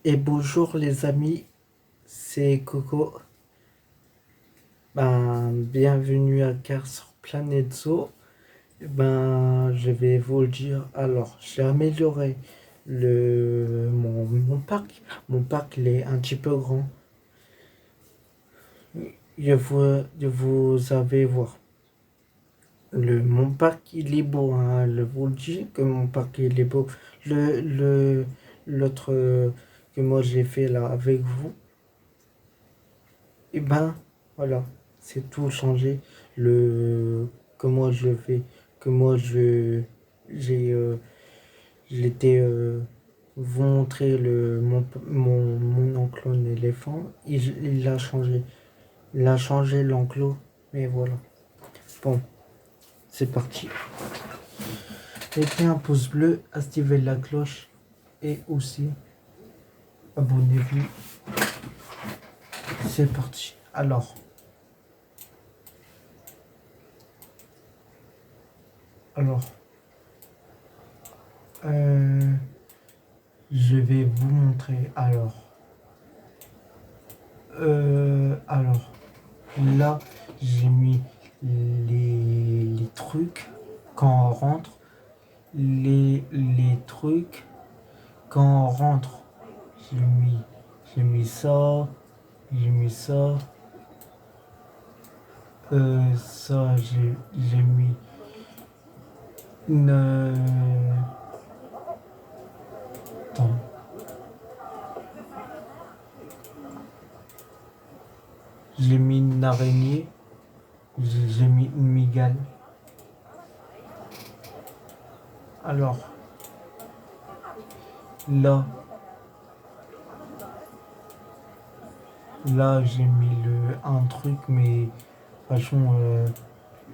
Et bonjour les amis, c'est Coco. Bienvenue à Car sur Planète Zoo. Je vais vous le dire. Alors, j'ai amélioré mon parc. Mon parc, il est un petit peu grand. Vous avez voir. Mon parc, il est beau, hein. Je vous le dis que mon parc, il est beau. Le, le, l'autre que moi j'ai fait là avec vous. Et voilà, c'est tout changé. Le comment je fais, que moi j'ai j'étais vous montrer mon enclos d'éléphant. Il a changé. Il a changé l'enclos. Mais voilà. Bon, c'est parti. Mettez un pouce bleu, activez la cloche et aussi abonnez-vous. C'est parti. Alors, euh, je vais vous montrer. Alors, là, j'ai mis les trucs quand on rentre. Les trucs quand on rentre. J'ai mis, j'ai mis ça, j'ai mis ça. Ça, j'ai mis une. Attends, j'ai mis une araignée. J'ai mis une migale. Alors, là, là, j'ai mis un truc, mais franchement,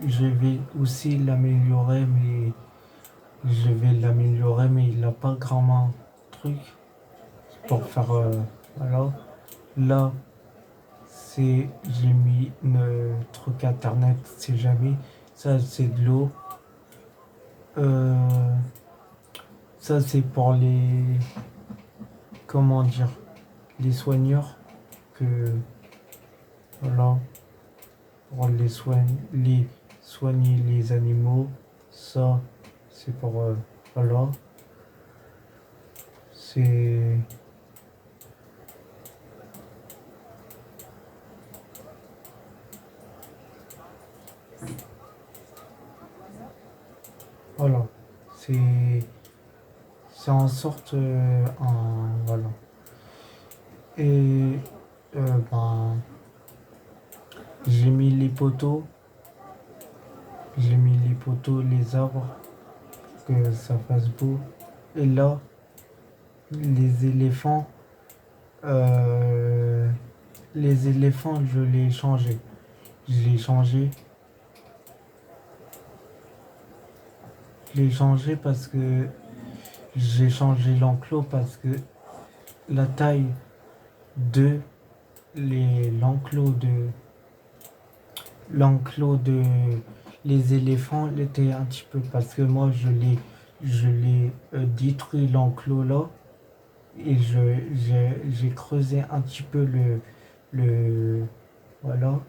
je vais aussi l'améliorer, mais il n'a pas grand truc pour faire. Voilà. Là, j'ai mis un truc internet, c'est jamais. Ça, c'est de l'eau. Euh, Ça, c'est pour comment dire, les soigneurs que, voilà, pour les soigner les animaux. Ça, c'est pour, voilà, c'est, voilà, c'est, c'est en sorte, voilà. Et, euh, ben, j'ai mis les poteaux, les arbres, que ça fasse beau. Et là, les éléphants, euh, je l'ai changé. Je l'ai changé. Je l'ai changé parce que j'ai changé l'enclos parce que la taille de l'enclos de les éléphants était un petit peu parce que moi je l'ai détruit l'enclos là et j'ai creusé un petit peu le voilà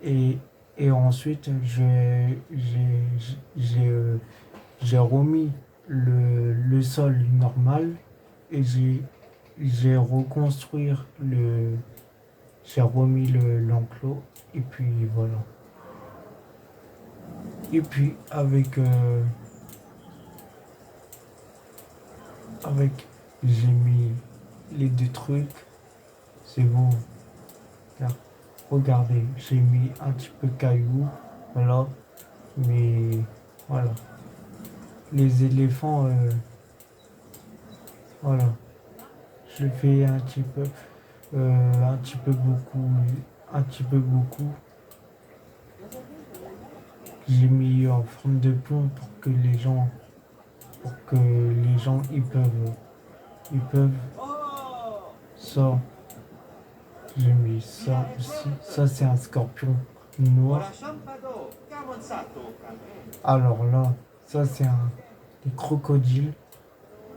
et ensuite j'ai remis le sol normal et j'ai reconstruit j'ai remis l'enclos et puis voilà. Et puis avec j'ai mis les deux trucs, c'est bon. Là, regardez, j'ai mis un petit peu de cailloux, voilà, mais voilà. Les éléphants, voilà, je fais un petit peu beaucoup, un petit peu beaucoup. J'ai mis en forme de pont pour que les gens ils peuvent ça. J'ai mis ça aussi. Ça c'est un scorpion noir. Alors là, ça c'est des crocodiles,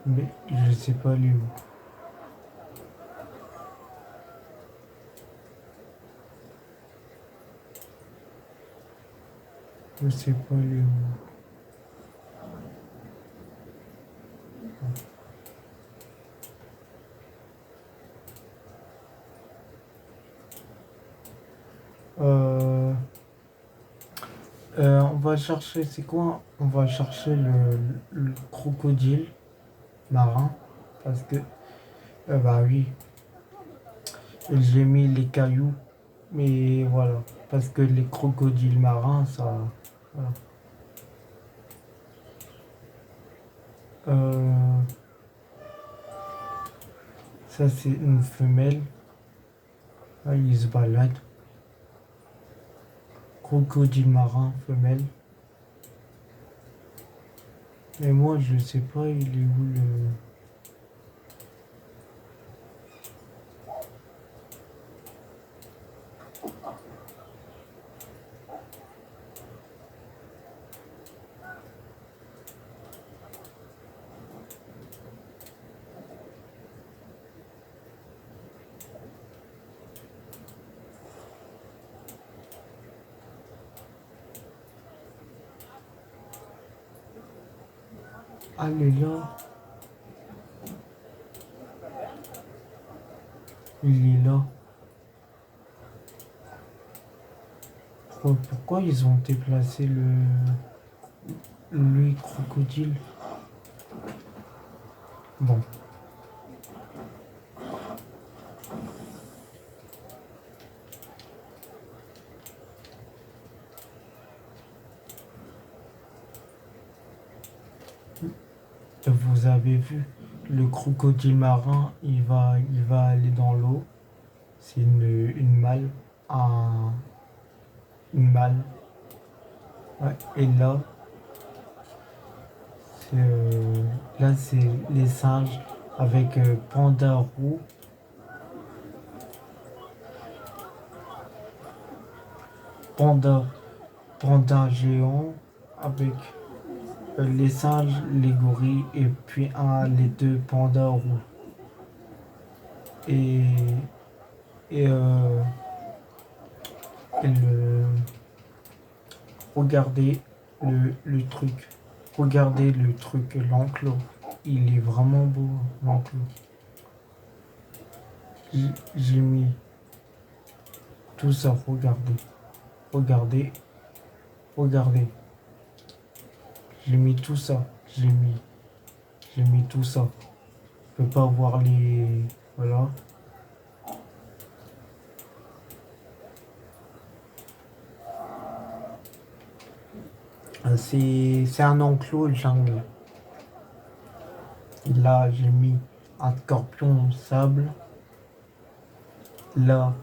mais je sais pas les où. Je sais pas les. Euh, on va chercher, c'est quoi? On va chercher le crocodile marin. Parce que, bah oui, j'ai mis les cailloux. Mais voilà. Parce que les crocodiles marins, ça. Voilà. Euh, ça, c'est une femelle. Ah, il se balade. Crocodile marin, femelle. Mais moi, je sais pas, il est où le. Ah, il est là. Il est là. Pourquoi ils ont déplacé le crocodile? Bon. Vous avez vu, le crocodile marin, il va aller dans l'eau. C'est une malle. Un, une malle. Ouais. Et là, c'est les singes avec panda roux, panda, panda géant, avec les singes, les gorilles et puis les deux pandas roux. Et, et, euh, et regardez le truc. Regardez le truc, l'enclos. Il est vraiment beau, l'enclos. J'ai mis tout ça, regardez. Regardez, regardez. J'ai mis tout ça. J'ai mis tout ça. Je peux pas voir les. Voilà. C'est un enclos jungle. Là, j'ai mis un scorpion sable. Là,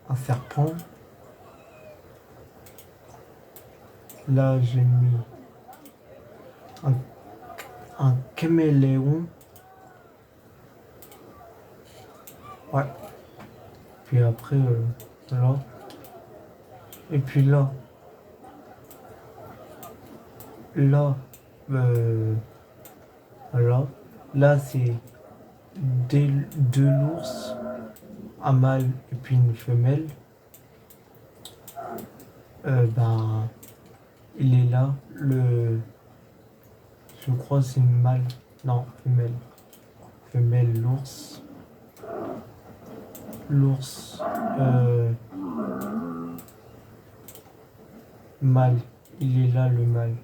un serpent. Là, j'ai mis un, un caméléon. Ouais. Puis après, là. Et puis là, là, voilà. Là, c'est deux l'ours, un mâle et puis une femelle. Ben, il est là. Je crois que c'est une mâle. Non, femelle. Femelle, l'ours. L'ours. Mâle. Il est là, le mâle.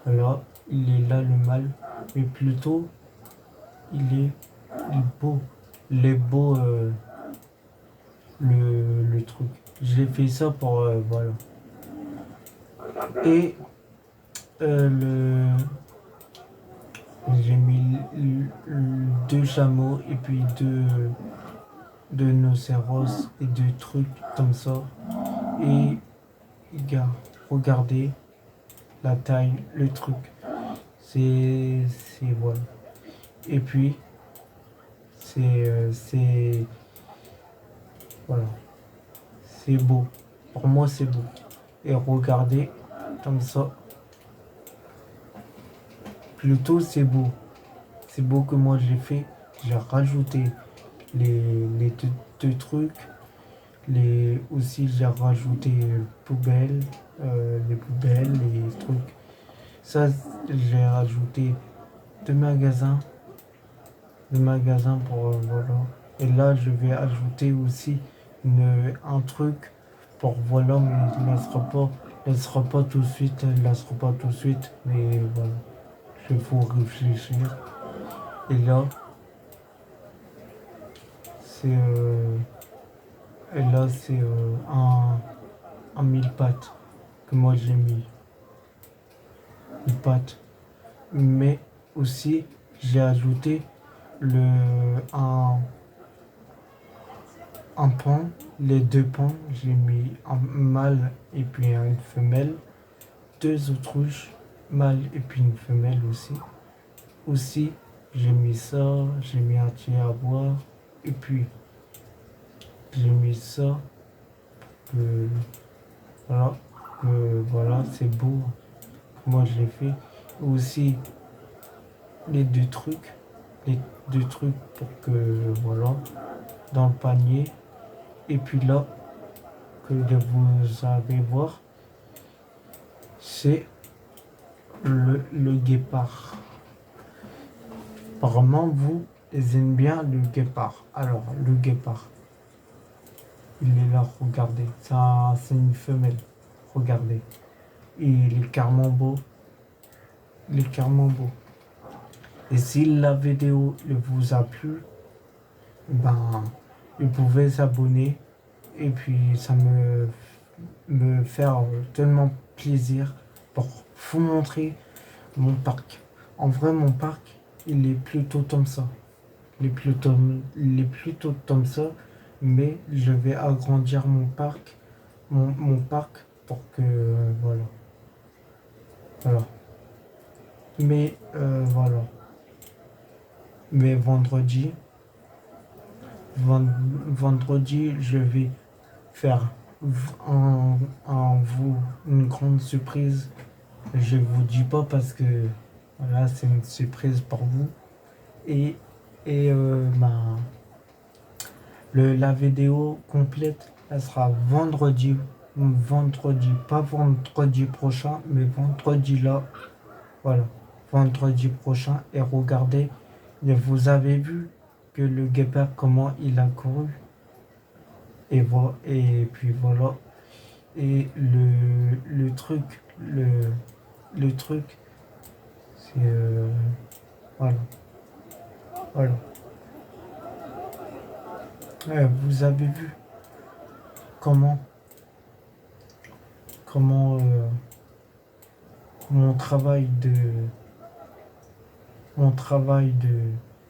Voilà. Il est là, le mâle. Mais plutôt, il est beau. Il est beau, le truc. J'ai fait ça pour, voilà. Et j'ai mis deux chameaux et puis deux rhinocéros et deux trucs comme ça. Et regardez la taille, le truc. C'est voilà. Et puis c'est voilà. C'est beau. Pour moi, c'est beau. Et regardez comme ça. Plutôt, c'est beau. C'est beau que moi j'ai fait. J'ai rajouté les deux trucs. Aussi, j'ai rajouté poubelle. les poubelles, les trucs. Ça, j'ai rajouté deux magasins, deux magasins pour voilà. Et là, je vais ajouter aussi un truc pour voilà, mais elle sera pas tout de suite, elle ne sera pas tout de suite, mais voilà, il faut réfléchir. Et là, c'est un mille pattes que moi j'ai mis, une pâte. Mais aussi, j'ai ajouté le un, un pan, les deux pans, j'ai mis un mâle et puis une femelle, deux autruches, mâle et puis une femelle aussi. Aussi, j'ai mis ça, j'ai mis un tien à boire, et puis j'ai mis ça, que voilà, voilà, c'est beau. Moi je l'ai fait. Aussi, les deux trucs, les deux trucs pour que, voilà, dans le panier. Et puis là, que vous allez voir, c'est le guépard. Apparemment, vous aimez bien le guépard. Alors, le guépard, il est là, regardez. Ça, c'est une femelle. Regardez. Et il est carrément beau. Il est carrément beau. Et si la vidéo vous a plu, ben, vous pouvez s'abonner. Et puis, ça me faire tellement plaisir pour vous montrer mon parc. En vrai, mon parc, il est plutôt comme ça. Il est plutôt comme ça, mais je vais agrandir mon parc pour que, voilà. Voilà. Mais, voilà. Mais vendredi, je vais faire vous une grande surprise. Je vous dis pas parce que voilà, c'est une surprise pour vous. Et, et la vidéo complète, elle sera vendredi, pas vendredi prochain, mais vendredi là, voilà, vendredi prochain. Et regardez, vous avez vu que le guépard, comment il a couru. Et puis voilà. Et le truc, c'est voilà, voilà. Vous avez vu comment, comment mon travail de,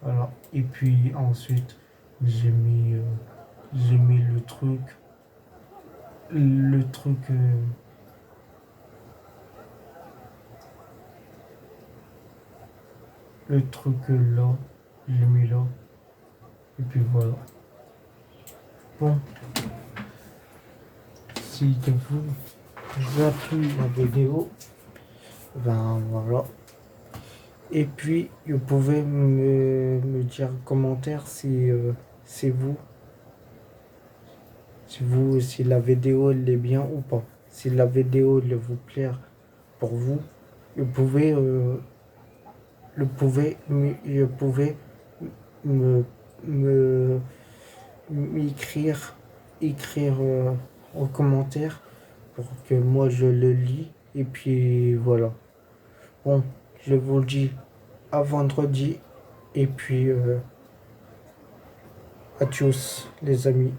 voilà. Et puis ensuite, j'ai mis le truc, là, j'ai mis là. Et puis voilà. Bon, si vous a plu la vidéo, ben voilà. Et puis, vous pouvez me dire en commentaire si c'est si la vidéo elle est bien ou pas. Si la vidéo elle vous plaît pour vous, vous pouvez, vous pouvez me, me- écrire en commentaire pour que moi je le lis. Et puis voilà. Bon, je vous le dis à vendredi. Et puis à tous les amis.